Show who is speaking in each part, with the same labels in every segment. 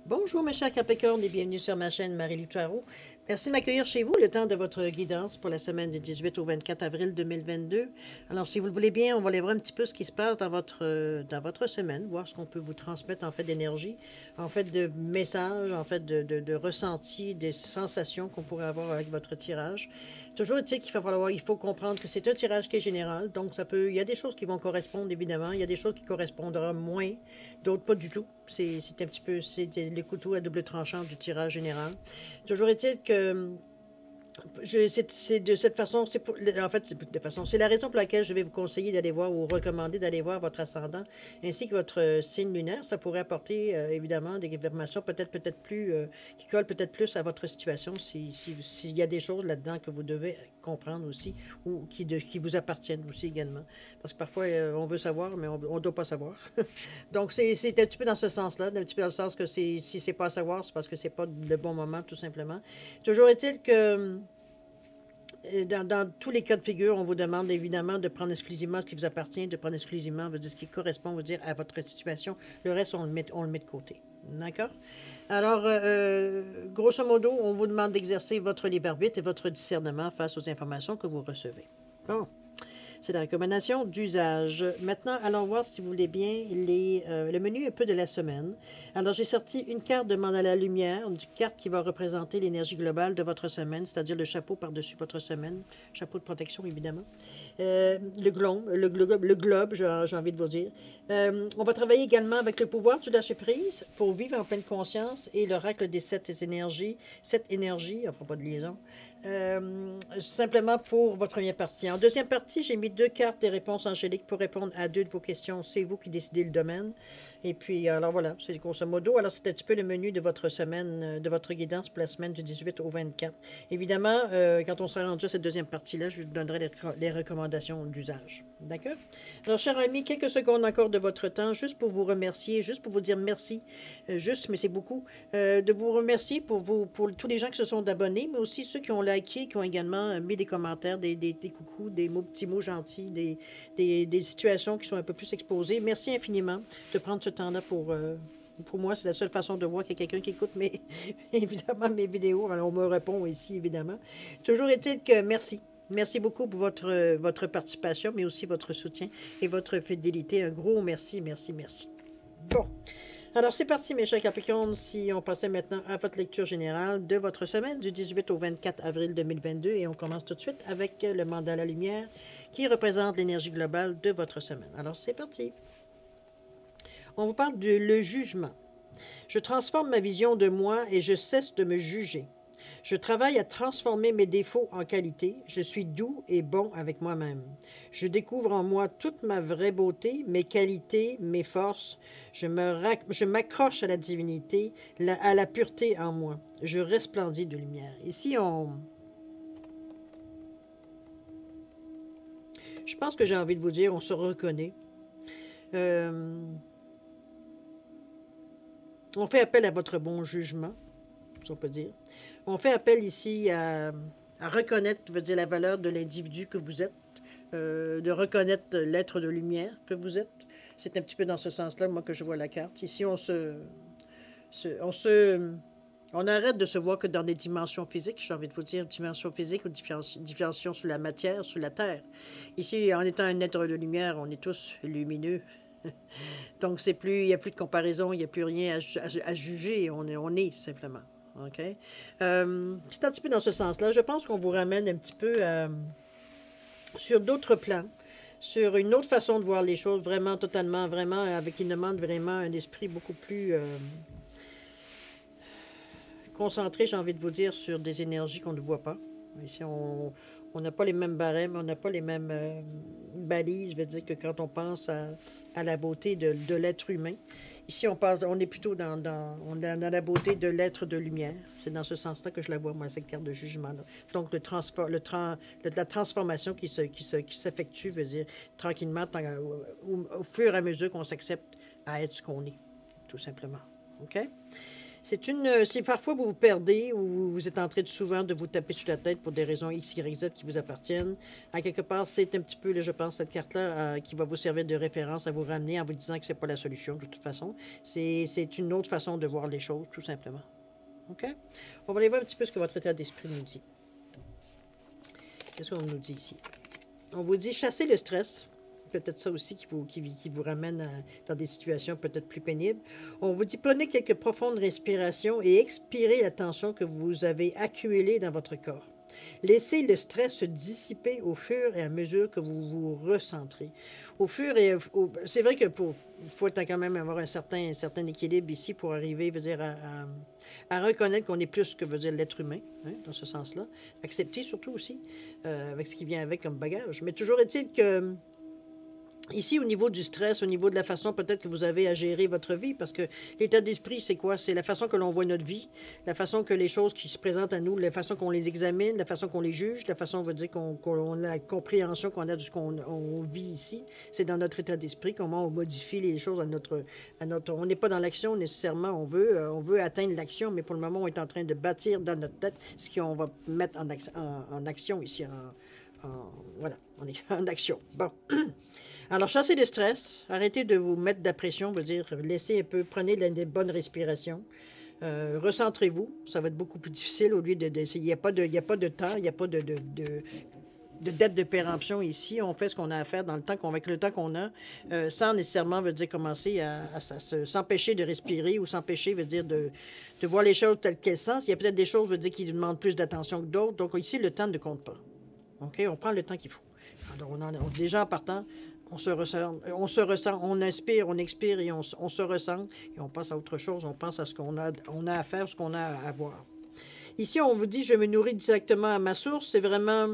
Speaker 1: Bonjour mes chers Capricornes et bienvenue sur ma chaîne Marie-Lou Tarot. Merci de m'accueillir chez vous le temps de votre guidance pour la semaine du 18 au 24 avril 2022. Alors si vous le voulez bien, on va aller voir un petit peu ce qui se passe dans votre semaine, voir ce qu'on peut vous transmettre en fait d'énergie, en fait de messages, en fait de ressentis, des sensations qu'on pourrait avoir avec votre tirage. Toujours est-il il faut comprendre que c'est un tirage qui est général, donc il y a des choses qui vont correspondre évidemment, il y a des choses qui correspondront moins, d'autres pas du tout. C'est un petit peu, c'est le couteau à double tranchant du tirage général. Toujours est-il que c'est de cette façon, en fait, c'est la raison pour laquelle je vais vous conseiller d'aller voir ou recommander d'aller voir votre ascendant ainsi que votre signe lunaire. Ça pourrait apporter évidemment des informations peut-être plus, qui collent peut-être plus à votre situation s'il y a des choses là-dedans que vous devez comprendre aussi ou qui vous appartiennent aussi également. Parce que parfois, on veut savoir, mais on ne doit pas savoir. Donc, c'est un petit peu dans ce sens-là, un petit peu dans le sens que si c'est pas à savoir, c'est parce que c'est pas le bon moment, tout simplement. Toujours est-il que dans tous les cas de figure, on vous demande évidemment de prendre exclusivement ce qui vous appartient, de prendre exclusivement ce qui correspond à votre situation. Le reste, on le met de côté. D'accord? Alors, grosso modo, on vous demande d'exercer votre libre arbitre et votre discernement face aux informations que vous recevez. Bon. C'est la recommandation d'usage. Maintenant, allons voir, si vous voulez bien, le menu un peu de la semaine. Alors, j'ai sorti une carte de mandala lumière, une carte qui va représenter l'énergie globale de votre semaine, c'est-à-dire le chapeau par-dessus votre semaine, chapeau de protection, évidemment. Le globe, j'ai envie de vous dire. On va travailler également avec le pouvoir du lâcher-prise pour vivre en pleine conscience et l'oracle des sept énergies. Sept énergies, on ne fera pas de liaison. Simplement pour votre première partie. En deuxième partie, j'ai mis deux cartes des réponses angéliques pour répondre à deux de vos questions. C'est vous qui décidez le domaine. Et puis, alors voilà, c'est grosso modo. Alors, c'est un petit peu le menu de votre semaine, de votre guidance pour la semaine du 18 au 24. Évidemment, quand on sera rendu à cette deuxième partie-là, je vous donnerai les recommandations d'usage. D'accord? Alors, chers amis, quelques secondes encore de votre temps, juste pour vous remercier, juste pour vous dire merci, juste, mais c'est beaucoup, de vous remercier pour tous les gens qui se sont abonnés, mais aussi ceux qui ont liké, qui ont également mis des commentaires, des coucous, petits mots gentils, des situations qui sont un peu plus exposées. Merci infiniment de prendre ce temps-là pour moi. C'est la seule façon de voir qu'il y a quelqu'un qui écoute évidemment mes vidéos. Alors, on me répond ici, évidemment. Toujours est-il que merci. Merci beaucoup pour votre participation, mais aussi votre soutien et votre fidélité. Un gros merci, merci, merci. Bon. Alors, c'est parti, mes chers Capricornes. Si on passait maintenant à votre lecture générale de votre semaine du 18 au 24 avril 2022, et on commence tout de suite avec le mandala lumière qui représente l'énergie globale de votre semaine. Alors, c'est parti. On vous parle de le jugement. Je transforme ma vision de moi et je cesse de me juger. Je travaille à transformer mes défauts en qualité. Je suis doux et bon avec moi-même. Je découvre en moi toute ma vraie beauté, mes qualités, mes forces. Je m'accroche à la divinité, à la pureté en moi. Je resplendis de lumière. Ici, je pense que j'ai envie de vous dire, on se reconnaît. On fait appel à votre bon jugement, si on peut dire. On fait appel ici à reconnaître, je veux dire, la valeur de l'individu que vous êtes, de reconnaître l'être de lumière que vous êtes. C'est un petit peu dans ce sens-là, moi, que je vois la carte. Ici, on arrête de se voir que dans des dimensions physiques, j'ai envie de vous dire, dimensions physiques ou différenciation sur la matière, sur la terre. Ici, en étant un être de lumière, on est tous lumineux. Donc, il n'y a plus de comparaison, il n'y a plus rien à juger, on est simplement. OK? C'est un petit peu dans ce sens-là. Je pense qu'on vous ramène un petit peu sur d'autres plans, sur une autre façon de voir les choses, vraiment, totalement, vraiment, avec une demande vraiment un esprit beaucoup plus concentré, j'ai envie de vous dire, sur des énergies qu'on ne voit pas. Ici, on n'a pas les mêmes barèmes, on n'a pas les mêmes balises, je veux dire que quand on pense à la beauté de l'être humain, ici on est plutôt dans la beauté de l'être de lumière. C'est dans ce sens-là que je la vois, moi, cette carte de jugement-là. Donc la transformation qui s'effectue, veut dire, tranquillement, au fur et à mesure qu'on s'accepte à être ce qu'on est, tout simplement. OK? Si parfois vous vous perdez ou vous êtes en train de souvent de vous taper sur la tête pour des raisons X, Y, Z qui vous appartiennent, à quelque part, c'est un petit peu, là, je pense, cette carte-là qui va vous servir de référence à vous ramener en vous disant que c'est pas la solution de toute façon. C'est une autre façon de voir les choses, tout simplement. OK? On va aller voir un petit peu ce que votre état d'esprit nous dit. Qu'est-ce qu'on nous dit ici? On vous dit chasser le stress. Peut-être ça aussi qui vous ramène dans des situations peut-être plus pénibles. On vous dit prenez quelques profondes respirations et expirez la tension que vous avez accumulée dans votre corps. Laissez le stress se dissiper au fur et à mesure que vous vous recentrez. C'est vrai que faut quand même avoir un certain équilibre ici pour arriver, veut dire, à reconnaître qu'on est plus que veut dire l'être humain, hein, dans ce sens-là. Accepter surtout aussi, avec ce qui vient avec comme bagage. Mais toujours est-il que ici, au niveau du stress, au niveau de la façon peut-être que vous avez à gérer votre vie, parce que l'état d'esprit, c'est quoi? C'est la façon que l'on voit notre vie, la façon que les choses qui se présentent à nous, la façon qu'on les examine, la façon qu'on les juge, la façon, on veut dire, qu'on a la compréhension qu'on a de ce qu'on vit ici. C'est dans notre état d'esprit, comment on modifie les choses on n'est pas dans l'action nécessairement, on veut atteindre l'action, mais pour le moment, on est en train de bâtir dans notre tête ce qu'on va mettre en action ici. Voilà, on est en action. Bon. Alors, chassez le stress, arrêtez de vous mettre de la pression, veut dire, laissez un peu, prenez des bonnes respirations, recentrez-vous, ça va être beaucoup plus difficile au lieu il n'y a pas de temps, il n'y a pas de dette de péremption ici, on fait ce qu'on a à faire dans le temps avec le temps qu'on a, sans nécessairement, veut dire, commencer à s'empêcher de respirer ou s'empêcher, veut dire, de voir les choses telles qu'elles sont. Il y a peut-être des choses, veut dire, qui demandent plus d'attention que d'autres, donc ici, le temps ne compte pas. OK? On prend le temps qu'il faut. Alors, déjà en partant, on se ressent, on inspire, on expire et on se ressent et on passe à autre chose, on pense à ce qu'on a à faire, ce qu'on a à voir. Ici, on vous dit, je me nourris directement à ma source, c'est vraiment,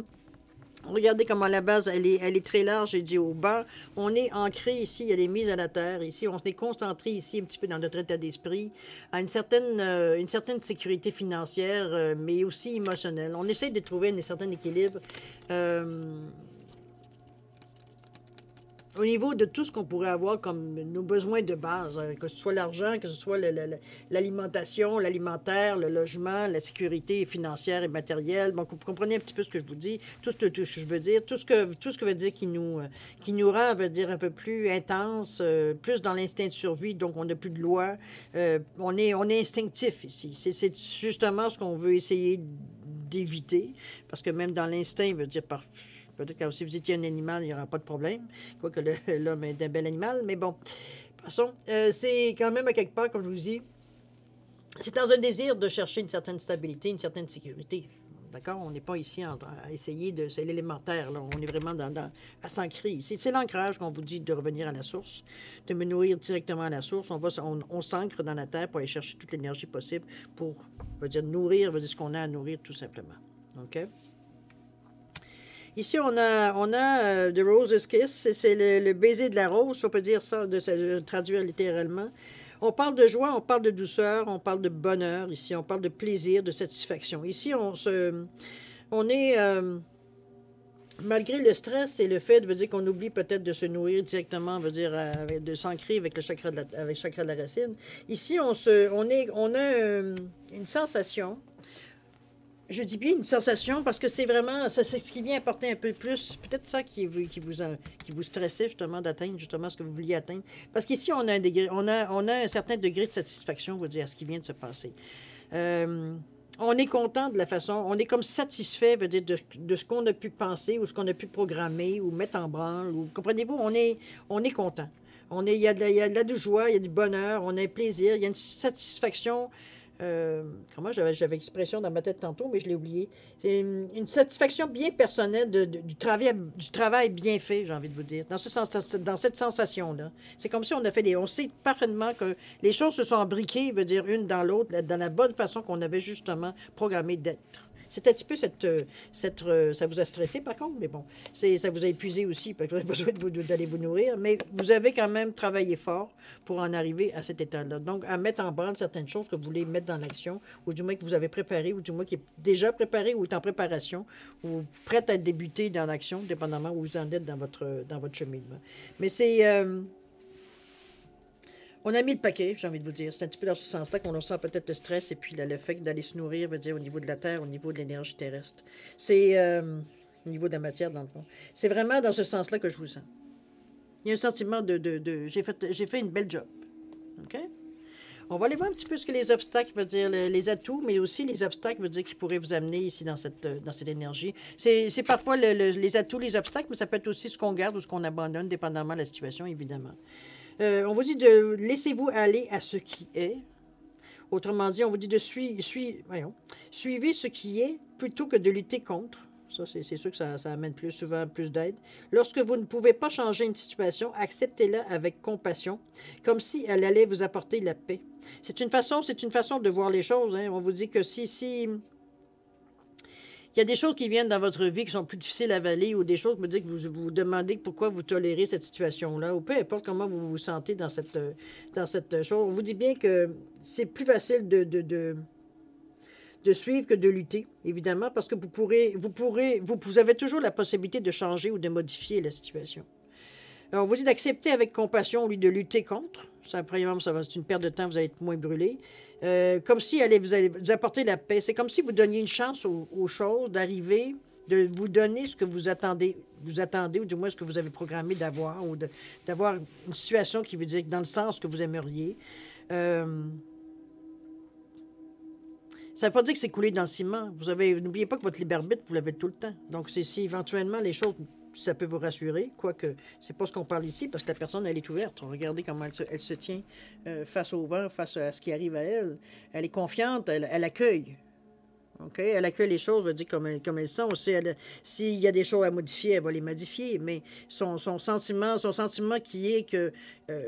Speaker 1: regardez comment la base, elle est très large, j'ai dit au bas, on est ancré ici, il y a des mises à la terre, ici, on est concentré ici un petit peu dans notre état d'esprit, à une certaine sécurité financière, mais aussi émotionnelle. On essaie de trouver un certain équilibre, au niveau de tout ce qu'on pourrait avoir comme nos besoins de base, que ce soit l'argent, que ce soit l'alimentation, l'alimentaire, le logement, la sécurité financière et matérielle. Bon, vous comprenez un petit peu ce que je vous dis, tout ce que je veux dire, tout ce que veut dire qui nous rend, veut dire un peu plus intense, plus dans l'instinct de survie, donc on n'a plus de loi. On est instinctif ici. C'est justement ce qu'on veut essayer d'éviter, parce que même dans l'instinct, veut dire peut-être que si vous étiez un animal, il n'y aura pas de problème. Quoique l'homme est un bel animal. Mais bon, passons. C'est quand même à quelque part, comme je vous dis, c'est dans un désir de chercher une certaine stabilité, une certaine sécurité. D'accord? On n'est pas ici à essayer de... C'est l'élémentaire, là. On est vraiment à s'ancrer ici. C'est l'ancrage qu'on vous dit de revenir à la source, de me nourrir directement à la source. On s'ancre dans la terre pour aller chercher toute l'énergie possible pour, nourrir, ce qu'on a à nourrir, tout simplement. OK? Ici, on a The Rose's Kiss, c'est le baiser de la rose, on peut dire ça, de traduire littéralement. On parle de joie, on parle de douceur, on parle de bonheur ici, on parle de plaisir, de satisfaction. Ici, on est, malgré le stress et le fait, veut dire qu'on oublie peut-être de se nourrir directement, veut dire de s'ancrer avec le chakra de la racine. Ici, on a une sensation. Je dis bien une sensation parce que c'est vraiment, c'est ce qui vient apporter un peu plus, peut-être ça qui vous stressait justement d'atteindre justement ce que vous vouliez atteindre. Parce qu'ici, on a un certain degré de satisfaction, vous dire, à ce qui vient de se passer. On est content de la façon, on est comme satisfait, veut dire, de ce qu'on a pu penser ou ce qu'on a pu programmer ou mettre en branle. Comprenez-vous, on est content. Il y a de la joie, il y a du bonheur, on a un plaisir, il y a une satisfaction. Comment j'avais l'expression dans ma tête tantôt, mais je l'ai oublié. C'est une satisfaction bien personnelle du travail bien fait, j'ai envie de vous dire, dans cette sensation-là. C'est comme si on a fait on sait parfaitement que les choses se sont imbriquées, veut dire une dans l'autre, dans la bonne façon qu'on avait justement programmé d'être. C'est un petit peu ça vous a stressé par contre, mais bon, ça vous a épuisé aussi, parce que vous avez besoin d'aller vous nourrir, mais vous avez quand même travaillé fort pour en arriver à cet état-là. Donc, à mettre en branle certaines choses que vous voulez mettre dans l'action, ou du moins que vous avez préparé, ou du moins qui est déjà préparé ou est en préparation, ou prête à débuter dans l'action, dépendamment où vous en êtes dans votre cheminement. Mais c'est... On a mis le paquet, j'ai envie de vous dire. C'est un petit peu dans ce sens-là qu'on ressent peut-être le stress et puis le fait d'aller se nourrir, veut dire au niveau de la Terre, au niveau de l'énergie terrestre. C'est au niveau de la matière, dans le fond. C'est vraiment dans ce sens-là que je vous sens. Il y a un sentiment j'ai fait une belle job. OK? On va aller voir un petit peu ce que les obstacles veulent dire, les atouts, mais aussi les obstacles veulent dire qui pourraient vous amener ici dans cette énergie. C'est parfois les atouts, les obstacles, mais ça peut être aussi ce qu'on garde ou ce qu'on abandonne, dépendamment de la situation, évidemment. On vous dit de laissez-vous aller à ce qui est. Autrement dit, on vous dit de suivez ce qui est plutôt que de lutter contre. Ça, c'est sûr que ça amène plus souvent plus d'aide. Lorsque vous ne pouvez pas changer une situation, acceptez-la avec compassion, comme si elle allait vous apporter la paix. C'est une façon de voir les choses. Hein. On vous dit que si il y a des choses qui viennent dans votre vie qui sont plus difficiles à avaler ou des choses que vous vous demandez pourquoi vous tolérez cette situation-là ou peu importe comment vous vous sentez dans cette chose. On vous dit bien que c'est plus facile de suivre que de lutter, évidemment, parce que vous avez toujours la possibilité de changer ou de modifier la situation. Alors, on vous dit d'accepter avec compassion au lieu de lutter contre. Ça, premièrement, c'est une perte de temps, vous allez être moins brûlé. Comme si vous allez vous apporter la paix. C'est comme si vous donniez une chance aux choses d'arriver, de vous donner ce que vous attendez, ou du moins ce que vous avez programmé d'avoir, ou d'avoir une situation qui veut dire dans le sens que vous aimeriez. Ça ne veut pas dire que c'est coulé dans le ciment. N'oubliez pas que votre libre arbitre, vous l'avez tout le temps. Donc, si éventuellement les choses, ça peut vous rassurer, quoique c'est pas ce qu'on parle ici, parce que la personne, elle est ouverte. Regardez comment elle se tient face au vent, face à ce qui arrive à elle. Elle est confiante, elle accueille. Okay? Elle accueille les choses, veut dire comme elles sont. S'il y a des choses à modifier, elle va les modifier. Mais son sentiment qui est que,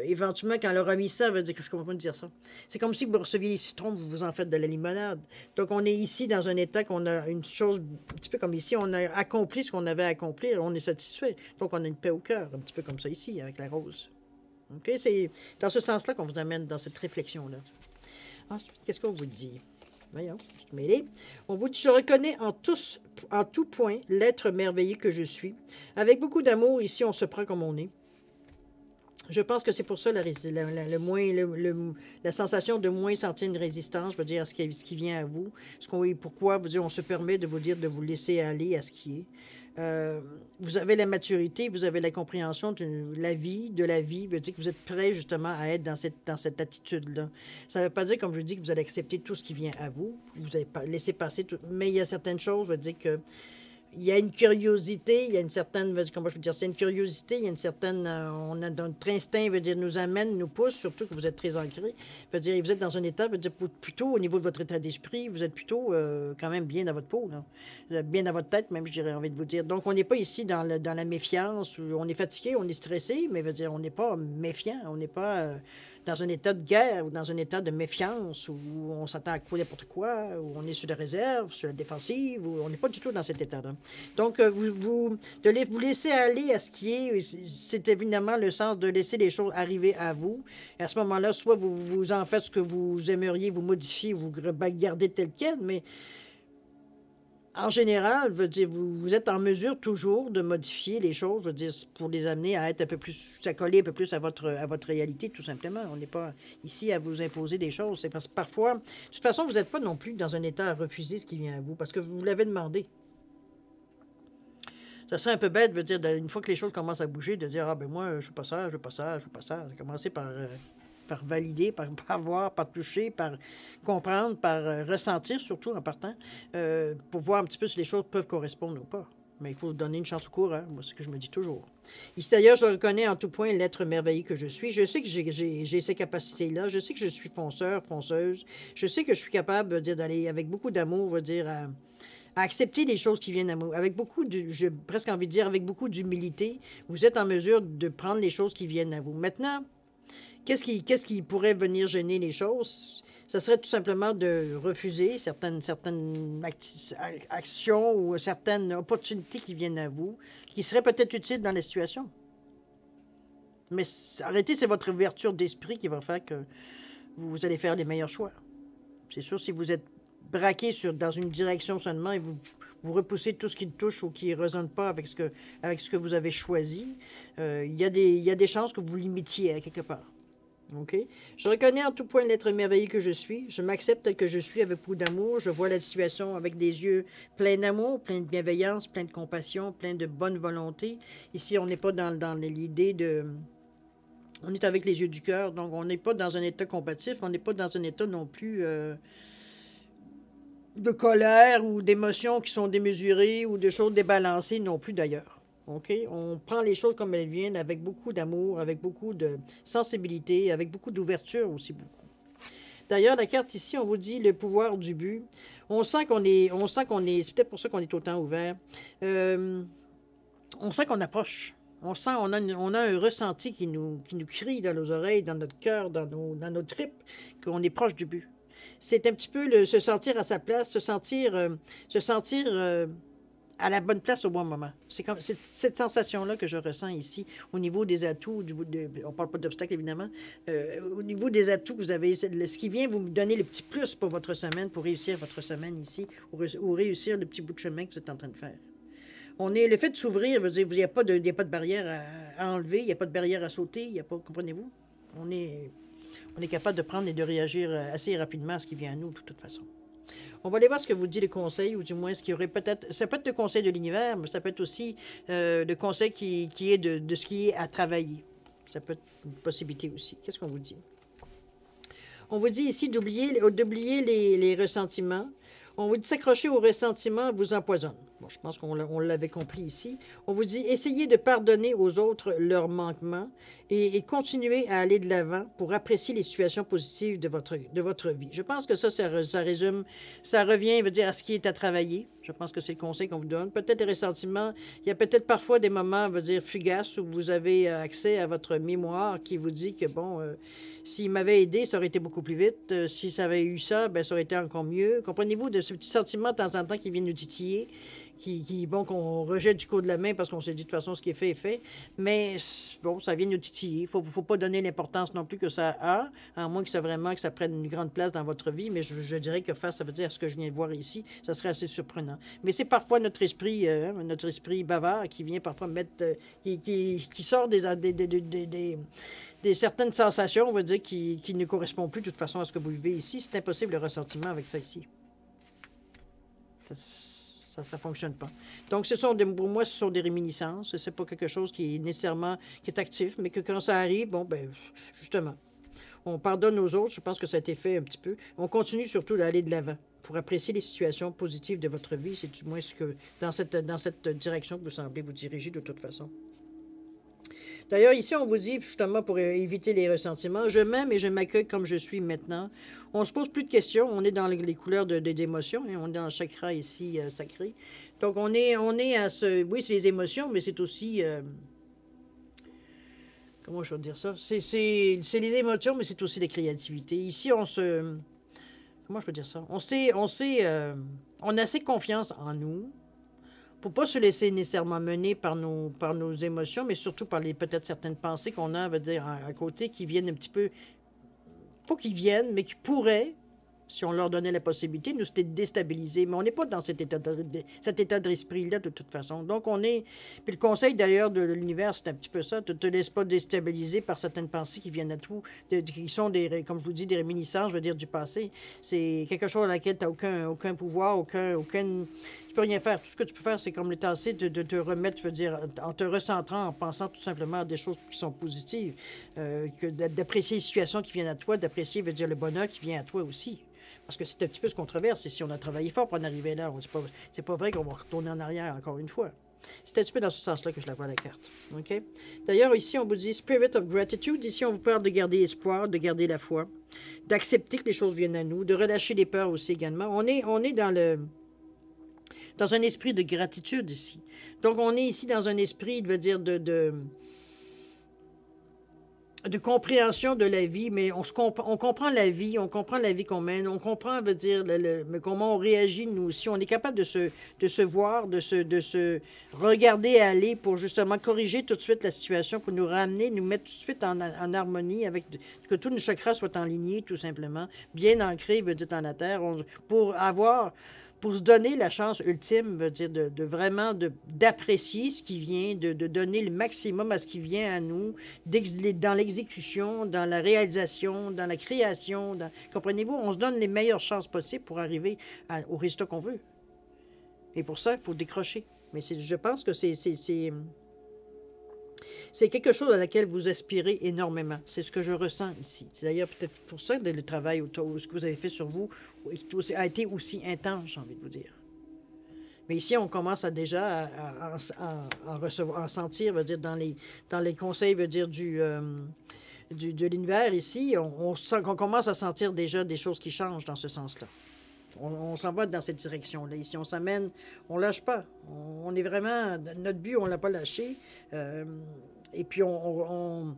Speaker 1: éventuellement, quand elle aura mis ça, elle va dire que je ne comprends pas dire ça. C'est comme si vous receviez les citrons, vous en faites de la limonade. Donc, on est ici dans un état qu'on a une chose, un petit peu comme ici, on a accompli ce qu'on avait à accomplir, on est satisfait. Donc, on a une paix au cœur, un petit peu comme ça ici, avec la rose. Okay? C'est dans ce sens-là qu'on vous amène dans cette réflexion-là. Ensuite, qu'est-ce qu'on vous dit? Voyons, je suis mêlée. On vous dit, je reconnais en tout point l'être merveilleux que je suis. Avec beaucoup d'amour, ici, on se prend comme on est. Je pense que c'est pour ça la sensation de moins sentir une résistance, je veux dire, à ce qui vient à vous. Pourquoi on se permet de vous dire de vous laisser aller à ce qui est. Vous avez la maturité, vous avez la compréhension de la vie, veut dire que vous êtes prêt justement à être dans cette attitude-là. Ça ne veut pas dire, comme je dis, que vous allez accepter tout ce qui vient à vous, vous allez laisser passer tout, mais il y a certaines choses, veut dire que il y a une curiosité, il y a une certaine, comment je peux dire, c'est une curiosité, il y a une certaine, on a notre instinct, veut dire, nous amène, nous pousse, surtout que vous êtes très ancré, veut dire, vous êtes dans un état, veut dire, plutôt au niveau de votre état d'esprit, vous êtes plutôt quand même bien dans votre peau, là. Vous êtes bien dans votre tête, même, je dirais, envie de vous dire. Donc, on n'est pas ici dans la méfiance, où on est fatigué, on est stressé, mais veut dire, on n'est pas méfiant, on n'est pas dans un état de guerre ou dans un état de méfiance où on s'attend à quoi n'importe quoi, où on est sur la réserve, sur la défensive, où on n'est pas du tout dans cet état-là. Donc, vous laisser aller à ce qui est, c'est évidemment le sens de laisser les choses arriver à vous. Et à ce moment-là, soit vous en faites ce que vous aimeriez, vous modifiez, vous gardez tel quel, mais en général, veut dire, vous êtes en mesure toujours de modifier les choses, veut dire, pour les amener à être un peu plus, à coller un peu plus à votre réalité, tout simplement. On n'est pas ici à vous imposer des choses. C'est parce que parfois, de toute façon, vous n'êtes pas non plus dans un état à refuser ce qui vient à vous, parce que vous l'avez demandé. Ça serait un peu bête, veut dire, une fois que les choses commencent à bouger, de dire, ah ben moi, je veux pas ça, je veux pas ça, je veux pas ça. Commencer par valider, par voir, par toucher, par comprendre, par ressentir, surtout en partant, pour voir un petit peu si les choses peuvent correspondre ou pas. Mais il faut donner une chance au courant, moi, c'est ce que je me dis toujours. Ici, d'ailleurs, je reconnais en tout point l'être merveilleux que je suis. Je sais que j'ai ces capacités-là. Je sais que je suis fonceur, fonceuse. Je sais que je suis capable d'aller avec beaucoup d'amour, veut dire, à accepter les choses qui viennent à moi. Avec beaucoup j'ai presque envie de dire, avec beaucoup d'humilité, vous êtes en mesure de prendre les choses qui viennent à vous. Maintenant, qu'est-ce qui pourrait venir gêner les choses? Ça serait tout simplement de refuser certaines actions ou certaines opportunités qui viennent à vous, qui seraient peut-être utiles dans la situation. Mais arrêtez, c'est votre ouverture d'esprit qui va faire que vous allez faire les meilleurs choix. C'est sûr, si vous êtes braqué dans une direction seulement et vous repoussez tout ce qui touche ou qui ne résonne pas avec ce que vous avez choisi, il y a des chances que vous limitiez à quelque part. OK? Je reconnais en tout point l'être merveilleux que je suis. Je m'accepte tel que je suis avec beaucoup d'amour. Je vois la situation avec des yeux pleins d'amour, pleins de bienveillance, pleins de compassion, pleins de bonne volonté. Ici, on n'est pas dans l'idée de... On est avec les yeux du cœur, donc on n'est pas dans un état combatif, on n'est pas dans un état non plus de colère ou d'émotions qui sont démesurées ou de choses débalancées non plus d'ailleurs. OK? On prend les choses comme elles viennent avec beaucoup d'amour, avec beaucoup de sensibilité, avec beaucoup d'ouverture aussi beaucoup. D'ailleurs, la carte ici, on vous dit le pouvoir du but. On sent qu'on est, c'est peut-être pour ça qu'on est autant ouvert. On sent qu'on approche. On sent, on a un ressenti qui nous crie dans nos oreilles, dans notre cœur, dans nos tripes, qu'on est proche du but. C'est un petit peu se sentir à sa place, se sentir à la bonne place au bon moment. C'est comme cette sensation-là que je ressens ici au niveau des atouts. On ne parle pas d'obstacles, évidemment. Au niveau des atouts, vous avez ce qui vient vous donner le petit plus pour votre semaine, pour réussir votre semaine ici, ou réussir le petit bout de chemin que vous êtes en train de faire. Le fait de s'ouvrir veut dire qu'il n'y a pas de barrière à enlever, il n'y a pas de barrière à sauter, il n'y a pas, comprenez-vous? On est capable de prendre et de réagir assez rapidement à ce qui vient à nous, de toute façon. On va aller voir ce que vous dit le conseil, ou du moins ce qui aurait peut-être... Ça peut être le conseil de l'univers, mais ça peut être aussi le conseil qui est de ce qui est à travailler. Ça peut être une possibilité aussi. Qu'est-ce qu'on vous dit? On vous dit ici d'oublier les ressentiments. On vous dit s'accrocher aux ressentiments vous empoisonne. Bon, je pense qu'on l'avait compris ici. On vous dit essayez de pardonner aux autres leurs manquements et continuez à aller de l'avant pour apprécier les situations positives de votre vie. Je pense que ça résume, ça revient, veut dire, à ce qui est à travailler. Je pense que c'est le conseil qu'on vous donne. Peut-être les ressentiments. Il y a peut-être parfois des moments, veut dire, fugaces où vous avez accès à votre mémoire qui vous dit que, bon, s'il m'avait aidé, ça aurait été beaucoup plus vite. Si ça avait eu ça, ben, ça aurait été encore mieux. Comprenez-vous de ce petit sentiment de temps en temps qui vient nous titiller, bon, qu'on rejette du coup de la main parce qu'on s'est dit de toute façon ce qui est fait est fait. Mais bon, ça vient nous titiller. Il ne faut pas donner l'importance non plus que ça a, à moins que ça prenne une grande place dans votre vie. Mais je dirais que face, ça veut dire à ce que je viens de voir ici, ça serait assez surprenant. Mais c'est parfois notre esprit bavard qui vient parfois mettre, qui sort des certaines sensations, on va dire, qui ne correspondent plus de toute façon à ce que vous vivez ici. C'est impossible le ressentiment avec ça ici. Ça ne fonctionne pas. Donc, pour moi, ce sont des réminiscences. Ce n'est pas quelque chose qui est nécessairement actif, mais que quand ça arrive, bon, ben, justement, on pardonne aux autres. Je pense que ça a été fait un petit peu. On continue surtout d'aller de l'avant pour apprécier les situations positives de votre vie. C'est du moins ce que dans cette direction que vous semblez vous diriger de toute façon. D'ailleurs, ici, on vous dit, justement, pour éviter les ressentiments, je m'aime et je m'accueille comme je suis maintenant. On ne se pose plus de questions. On est dans les couleurs d'émotions. On est dans le chakra ici sacré. Donc, on est à ce... Oui, c'est les émotions, mais c'est aussi... comment je vais dire ça? C'est les émotions, mais c'est aussi la créativité. Ici, on se... Comment je peux dire ça? On a assez confiance en nous pour ne pas se laisser nécessairement mener par nos émotions, mais surtout par peut-être certaines pensées qu'on a, on va dire, à côté, qui viennent un petit peu, pas qui viennent, mais qui pourraient, si on leur donnait la possibilité, nous déstabiliser. Mais on n'est pas dans cet état d'esprit-là, de toute façon. Donc, puis le conseil, d'ailleurs, de l'univers, c'est un petit peu ça. Ne te laisse pas déstabiliser par certaines pensées qui viennent à tout, qui sont, comme je vous dis, des réminiscences, je veux dire, du passé. C'est quelque chose à laquelle tu n'as aucun pouvoir, aucune... Tu peux rien faire. Tout ce que tu peux faire, c'est comme le tasser, de te remettre, je veux dire, en te recentrant, en pensant tout simplement à des choses qui sont positives, d'apprécier les situations qui viennent à toi, d'apprécier, veut dire, le bonheur qui vient à toi aussi. Parce que c'est un petit peu ce qu'on traverse. Et si on a travaillé fort pour en arriver là, c'est pas vrai qu'on va retourner en arrière encore une fois. C'est un petit peu dans ce sens-là que je la vois, la carte. Okay? D'ailleurs, ici, on vous dit Spirit of Gratitude. Ici, on vous parle de garder espoir, de garder la foi, d'accepter que les choses viennent à nous, de relâcher les peurs aussi également. On est dans un esprit de gratitude ici. Donc, on est ici dans un esprit, veut dire, de compréhension de la vie, mais on comprend la vie qu'on mène, on comprend, veut dire, comment on réagit, nous aussi. On est capable de se voir, de se regarder aller pour justement corriger tout de suite la situation, pour nous ramener, nous mettre tout de suite en harmonie avec, que tous nos chakras soient en lignée, tout simplement, bien ancrés, veut dire, dans la terre, pour pour se donner la chance ultime, veut dire vraiment d'apprécier ce qui vient, de donner le maximum à ce qui vient à nous, dans l'exécution, dans la réalisation, dans la création. Comprenez-vous, on se donne les meilleures chances possibles pour arriver au résultat qu'on veut. Et pour ça, il faut décrocher. Mais je pense que c'est quelque chose à laquelle vous aspirez énormément. C'est ce que je ressens ici. C'est d'ailleurs peut-être pour ça que le travail, ce que vous avez fait sur vous a été aussi intense, j'ai envie de vous dire. Mais ici, on commence déjà à recevoir, à sentir, veut dire, dans les conseils, veut dire, de l'univers ici, on commence à sentir déjà des choses qui changent dans ce sens-là. On s'en va dans cette direction-là. Ici, on s'amène, on ne lâche pas. On est vraiment, notre but, on ne l'a pas lâché. Et puis, on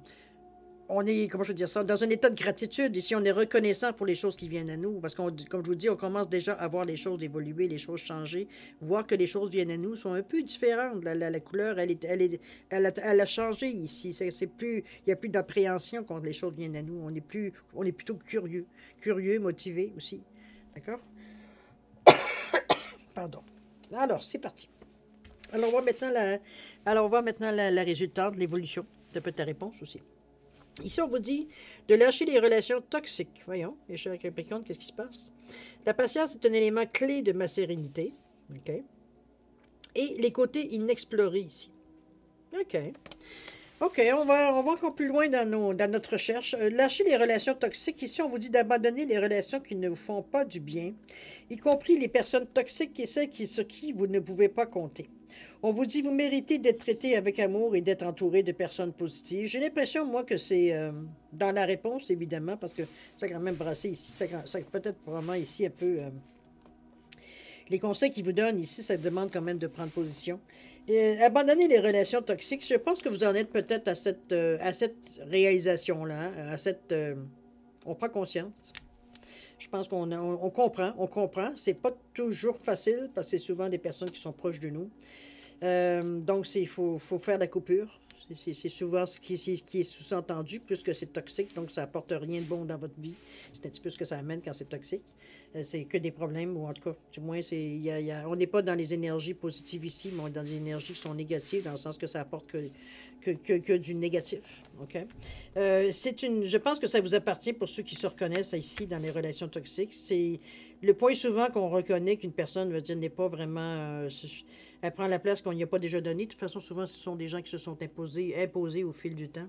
Speaker 1: est, comment je veux dire ça, dans un état de gratitude. Ici, on est reconnaissant pour les choses qui viennent à nous. Parce que, comme je vous dis, on commence déjà à voir les choses évoluer, les choses changer, voir que les choses viennent à nous sont un peu différentes. La couleur, elle a changé ici. C'est plus, il n'y a plus d'appréhension quand les choses viennent à nous. On est plutôt curieux, motivé aussi. D'accord? Pardon. Alors, c'est parti. Alors, on voit maintenant la résultante, l'évolution de ta réponse aussi. Ici, on vous dit de lâcher les relations toxiques. Voyons, les chers Capricorne, qu'est-ce qui se passe? La patience est un élément clé de ma sérénité. OK? Et les côtés inexplorés ici. OK. OK, on va encore plus loin dans notre recherche. Lâcher les relations toxiques. Ici, on vous dit d'abandonner les relations qui ne vous font pas du bien, y compris les personnes toxiques et celles sur qui vous ne pouvez pas compter. On vous dit, vous méritez d'être traité avec amour et d'être entouré de personnes positives. J'ai l'impression, moi, que c'est dans la réponse, évidemment, parce que ça a quand même brassé ici. Ça peut-être vraiment ici un peu... les conseils qu'ils vous donnent ici, ça demande quand même de prendre position. Abandonner les relations toxiques, je pense que vous en êtes peut-être à cette réalisation-là, on prend conscience. Je pense qu'on comprend. C'est pas toujours facile, parce que c'est souvent des personnes qui sont proches de nous. Donc, il faut faire la coupure. C'est souvent ce qui est sous-entendu, plus que c'est toxique, donc ça n'apporte rien de bon dans votre vie. C'est un petit peu ce que ça amène quand c'est toxique. C'est que des problèmes, ou en tout cas, du moins, on n'est pas dans les énergies positives ici, mais on est dans des énergies qui sont négatives, dans le sens que ça apporte que du négatif. OK? Je pense que ça vous appartient pour ceux qui se reconnaissent ici dans les relations toxiques. C'est le point souvent qu'on reconnaît qu'une personne, veut dire, n'est pas vraiment... elle prend la place qu'on n'y a pas déjà donnée. De toute façon, souvent, ce sont des gens qui se sont imposés au fil du temps.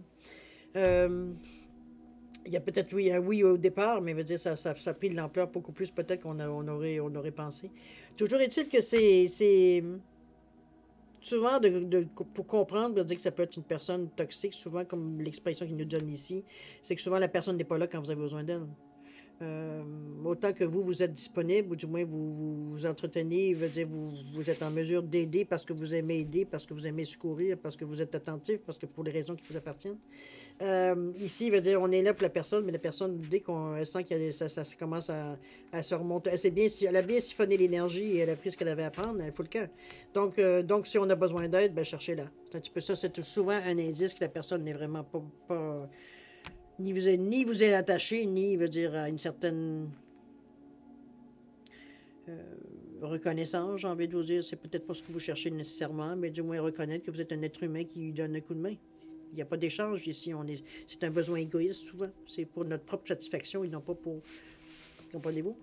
Speaker 1: Il y a peut-être un oui au départ, mais veut dire ça a pris de l'ampleur beaucoup plus peut-être qu'on aurait pensé. Toujours est-il que c'est souvent, pour comprendre, veut dire que ça peut être une personne toxique, souvent comme l'expression qu'il nous donne ici, c'est que souvent la personne n'est pas là quand vous avez besoin d'elle. Autant que vous êtes disponible, ou du moins vous entretenez, veut dire vous êtes en mesure d'aider parce que vous aimez aider, parce que vous aimez secourir, parce que vous êtes attentif, parce que pour les raisons qui vous appartiennent. Ici, veut dire on est là pour la personne, mais la personne, dès qu'on sent que ça commence à se remonter, elle a bien siphonné l'énergie et elle a pris ce qu'elle avait à prendre, elle fout le camp. Donc, si on a besoin d'aide, ben cherchez-la. C'est un petit peu ça, c'est souvent un indice que la personne n'est vraiment pas ni vous êtes attaché, ni, veut dire, à une certaine reconnaissance, j'ai envie de vous dire. C'est peut-être pas ce que vous cherchez nécessairement, mais du moins reconnaître que vous êtes un être humain qui lui donne un coup de main. Il n'y a pas d'échange ici. C'est un besoin égoïste, souvent. C'est pour notre propre satisfaction et non pas pour... Comprenez-vous?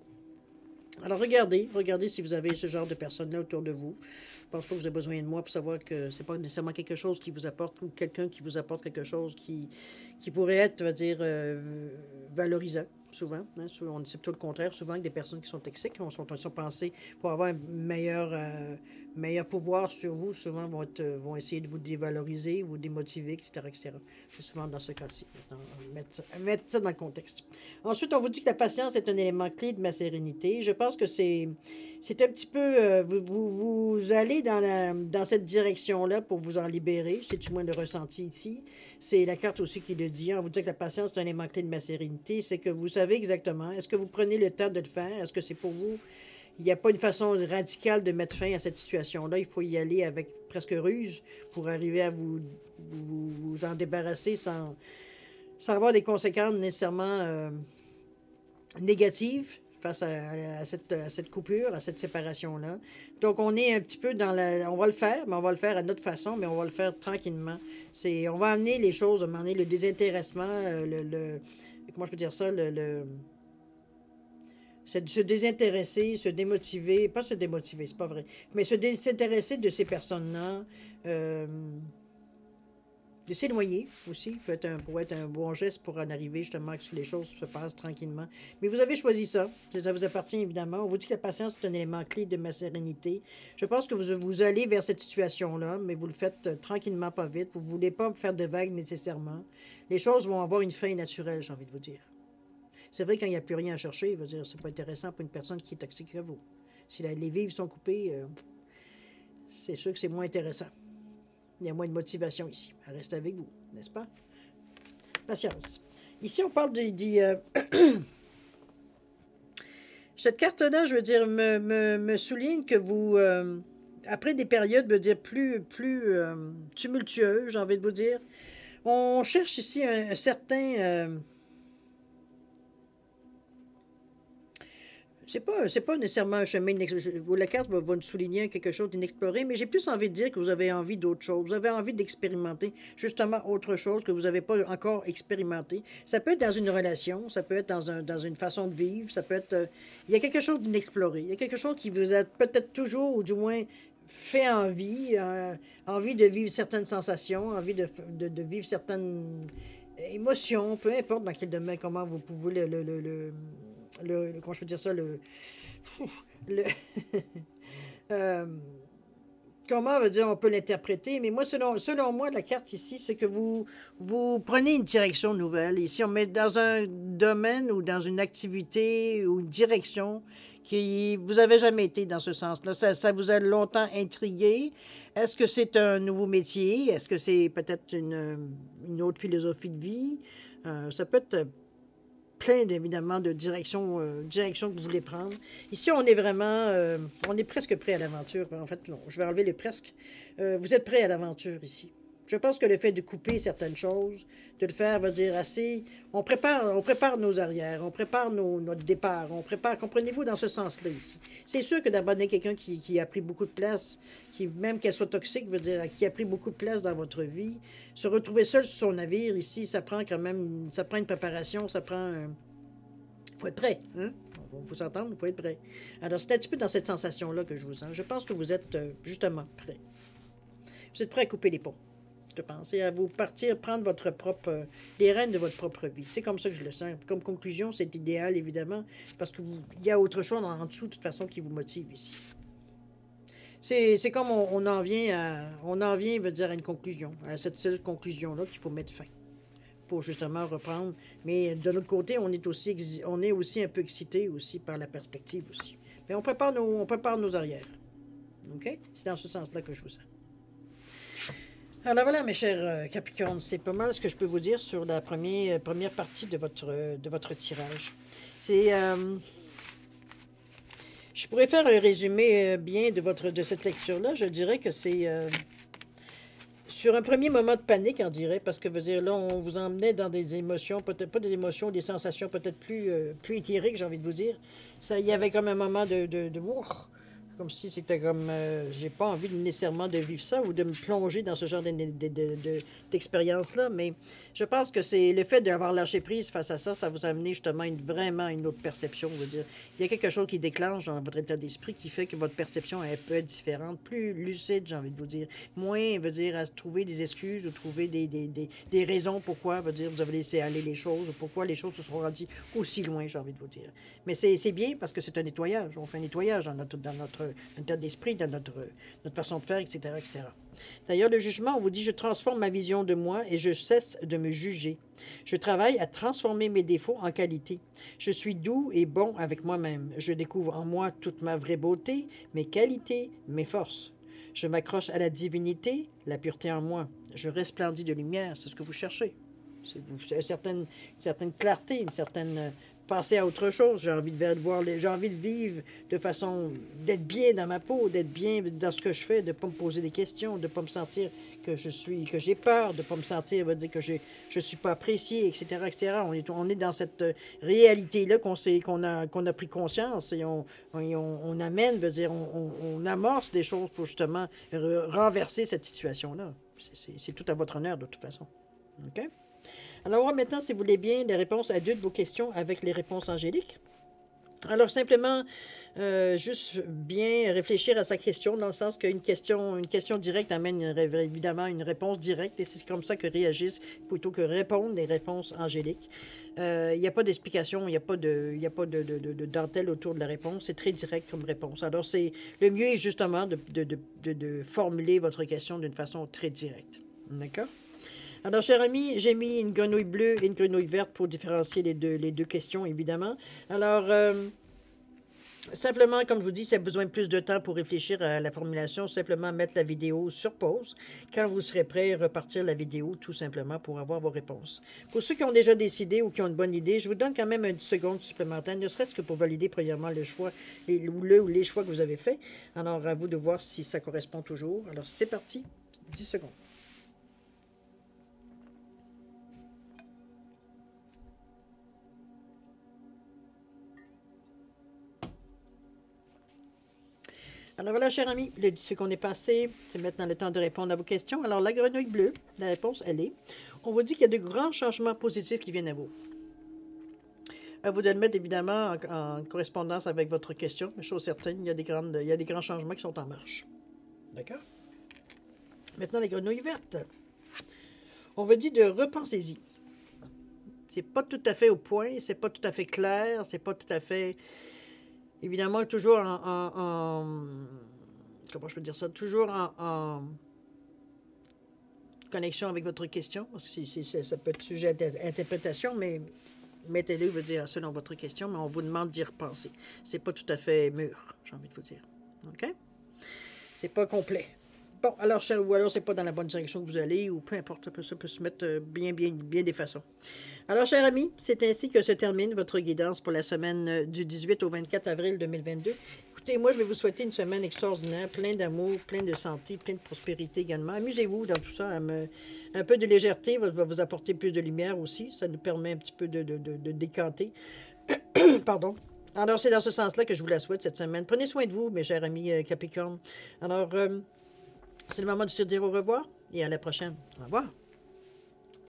Speaker 1: Alors, regardez si vous avez ce genre de personnes-là autour de vous. Je ne pense pas que vous avez besoin de moi pour savoir que c'est pas nécessairement quelque chose qui vous apporte ou quelqu'un qui vous apporte quelque chose qui pourrait être, on va dire, valorisant, souvent. Hein, c'est plutôt le contraire. Souvent, que des personnes qui sont toxiques, sont pensées pour avoir un meilleur pouvoir sur vous, souvent vont essayer de vous dévaloriser, vous démotiver, etc. etc. C'est souvent dans ce cas-ci. Mettre ça dans le contexte. Ensuite, on vous dit que la patience est un élément clé de ma sérénité. Je pense que c'est un petit peu... vous allez dans cette direction-là pour vous en libérer. C'est du moins le ressenti ici. C'est la carte aussi qui le dit. On vous dit que la patience est un élément clé de ma sérénité. C'est que vous savez exactement. Est-ce que vous prenez le temps de le faire? Est-ce que c'est pour vous? Il n'y a pas une façon radicale de mettre fin à cette situation-là. Il faut y aller avec presque ruse pour arriver à vous en débarrasser sans avoir des conséquences nécessairement négatives. face à cette coupure, à cette séparation-là. Donc, on est un petit peu dans la... On va le faire, mais on va le faire à notre façon, mais on va le faire tranquillement. On va amener les choses, à un moment donné, le désintéressement, comment je peux dire ça, c'est de se désintéresser, se démotiver, pas se démotiver, c'est pas vrai, mais se désintéresser de ces personnes-là, de s'éloigner aussi, pourrait être un bon geste pour en arriver justement que les choses se passent tranquillement. Mais vous avez choisi ça, ça vous appartient évidemment. On vous dit que la patience est un élément clé de ma sérénité. Je pense que vous allez vers cette situation-là, mais vous le faites tranquillement, pas vite. Vous ne voulez pas faire de vagues nécessairement. Les choses vont avoir une fin naturelle, j'ai envie de vous dire. C'est vrai, quand il n'y a plus rien à chercher, je veux dire, c'est pas intéressant pour une personne qui est toxique à vous. Si les vives sont coupées, c'est sûr que c'est moins intéressant. Il y a moins de motivation ici. Elle reste avec vous, n'est-ce pas? Patience. Ici, on parle cette carte-là, je veux dire, me souligne que vous, après des périodes, je veux dire, plus tumultueuses, j'ai envie de vous dire, on cherche ici un certain... c'est pas nécessairement un chemin la carte va nous souligner quelque chose d'inexploré, mais j'ai plus envie de dire que vous avez envie d'autre chose. Vous avez envie d'expérimenter justement autre chose que vous n'avez pas encore expérimenté. Ça peut être dans une relation, ça peut être dans une façon de vivre, ça peut être... il y a quelque chose d'inexploré. Il y a quelque chose qui vous a peut-être toujours, ou du moins, fait envie, envie de vivre certaines sensations, envie de vivre certaines émotions, peu importe dans quel domaine, comment vous pouvez comment je peux dire ça, le comment veut dire on peut l'interpréter, mais moi, selon moi, la carte ici, c'est que vous prenez une direction nouvelle. Ici, on met dans un domaine ou dans une activité ou une direction qui vous avez jamais été dans ce sens-là. Ça vous a longtemps intrigué. Est-ce que c'est un nouveau métier? Est-ce que c'est peut-être une autre philosophie de vie? Ça peut être plein, évidemment, de directions que vous voulez prendre. Ici, on est vraiment... on est presque prêt à l'aventure. En fait, non, je vais enlever le presque. Vous êtes prêt à l'aventure ici. Je pense que le fait de couper certaines choses, de le faire, veut dire assez... On prépare nos arrières, on prépare notre départ, on prépare... Comprenez-vous, dans ce sens-là, ici. C'est sûr que d'abandonner quelqu'un qui a pris beaucoup de place, même qu'elle soit toxique, veut dire qui a pris beaucoup de place dans votre vie, se retrouver seul sur son navire, ici, ça prend quand même... Ça prend une préparation, ça prend... Il faut être prêt, hein? Il faut s'entendre, il faut être prêt. Alors, c'est un petit peu dans cette sensation-là que je vous sens. Je pense que vous êtes justement prêt. Vous êtes prêt à couper les ponts. Je pense, et à vous partir, prendre les rênes de votre propre vie. C'est comme ça que je le sens. Comme conclusion, c'est idéal, évidemment, parce qu'il y a autre chose en dessous, de toute façon, qui vous motive ici. C'est comme on en vient, veut dire, à une conclusion, à cette seule conclusion-là qu'il faut mettre fin, pour justement reprendre. Mais de l'autre côté, on est aussi un peu excité aussi par la perspective aussi. Mais on prépare nos arrières. OK? C'est dans ce sens-là que je vous sens. Alors voilà, mes chers Capricornes, c'est pas mal ce que je peux vous dire sur la première partie de votre tirage. Je pourrais faire un résumé bien de cette lecture-là. Je dirais que c'est sur un premier moment de panique, on dirait, parce que veut dire là, on vous emmenait dans des émotions, peut-être pas des émotions, des sensations peut-être plus éthériques, j'ai envie de vous dire. Il y avait comme un moment de ouf, comme si c'était comme, j'ai pas envie nécessairement de vivre ça ou de me plonger dans ce genre d'expérience-là, mais je pense que c'est le fait d'avoir lâché prise face à ça, ça vous a amené justement vraiment une autre perception, je veux dire. Il y a quelque chose qui déclenche dans votre état d'esprit qui fait que votre perception est un peu différente, plus lucide, j'ai envie de vous dire. Moins, veut dire, à se trouver des excuses ou trouver des raisons pourquoi, veut dire, vous avez laissé aller les choses ou pourquoi les choses se sont rendues aussi loin, j'ai envie de vous dire. Mais c'est bien parce que c'est un nettoyage. On fait un nettoyage dans notre état d'esprit, dans notre façon de faire, etc., etc. D'ailleurs, le jugement, on vous dit, je transforme ma vision de moi et je cesse de me juger. Je travaille à transformer mes défauts en qualité. Je suis doux et bon avec moi-même. Je découvre en moi toute ma vraie beauté, mes qualités, mes forces. Je m'accroche à la divinité, la pureté en moi. Je resplendis de lumière, c'est ce que vous cherchez. C'est une certaine clarté, une certaine passer à autre chose. J'ai envie de voir, j'ai envie de vivre de façon, d'être bien dans ma peau, d'être bien dans ce que je fais, de ne pas me poser des questions, de ne pas me sentir que j'ai peur, de ne pas me sentir, dire que je suis pas apprécié, etc., etc. On est dans cette réalité-là qu'on a pris conscience et on amène, on amorce des choses pour justement renverser cette situation-là. C'est tout à votre honneur de toute façon. OK? Alors, on va maintenant, si vous voulez bien, les réponses à deux de vos questions avec les réponses angéliques. Alors, simplement, juste bien réfléchir à sa question, dans le sens qu'une question directe amène évidemment une réponse directe, et c'est comme ça que réagissent plutôt que répondre les réponses angéliques. Il n'y a pas d'explication, il n'y a pas de dentelle autour de la réponse, c'est très direct comme réponse. Alors, le mieux est justement de formuler votre question d'une façon très directe. D'accord? Alors, cher ami, j'ai mis une grenouille bleue et une grenouille verte pour différencier les deux questions, évidemment. Alors, simplement, comme je vous dis, si vous avez besoin de plus de temps pour réfléchir à la formulation, simplement mettre la vidéo sur pause. Quand vous serez prêt, repartir la vidéo, tout simplement, pour avoir vos réponses. Pour ceux qui ont déjà décidé ou qui ont une bonne idée, je vous donne quand même un 10 secondes supplémentaires, ne serait-ce que pour valider, premièrement, le choix, ou les choix que vous avez faits. Alors, à vous de voir si ça correspond toujours. Alors, c'est parti, 10 secondes. Alors voilà, cher ami, le 10 secondes est passé. C'est maintenant le temps de répondre à vos questions. Alors, la grenouille bleue, la réponse, elle est. On vous dit qu'il y a de grands changements positifs qui viennent à vous. À vous de le mettre, évidemment, en correspondance avec votre question. Mais chose certaine, il y a des grands changements qui sont en marche. D'accord? Maintenant, la grenouille verte. On vous dit de repensez-y. C'est pas tout à fait au point, c'est pas tout à fait clair, c'est pas tout à fait... Évidemment, toujours comment je peux dire ça? Toujours en connexion avec votre question, parce que ça peut être sujet à interprétation, mais mettez-le, veut dire, selon votre question, mais on vous demande d'y repenser. C'est pas tout à fait mûr, j'ai envie de vous dire. OK? C'est pas complet. Bon, alors, ou alors c'est pas dans la bonne direction que vous allez, ou peu importe, ça peut se mettre bien des façons. Alors, chers amis, c'est ainsi que se termine votre guidance pour la semaine du 18 au 24 avril 2022. Écoutez, moi, je vais vous souhaiter une semaine extraordinaire, plein d'amour, plein de santé, plein de prospérité également. Amusez-vous dans tout ça. Un peu de légèreté va vous apporter plus de lumière aussi. Ça nous permet un petit peu de décanter. Pardon. Alors, c'est dans ce sens-là que je vous la souhaite cette semaine. Prenez soin de vous, mes chers amis Capricorne. Alors, c'est le moment de se dire au revoir et à la prochaine. Au revoir.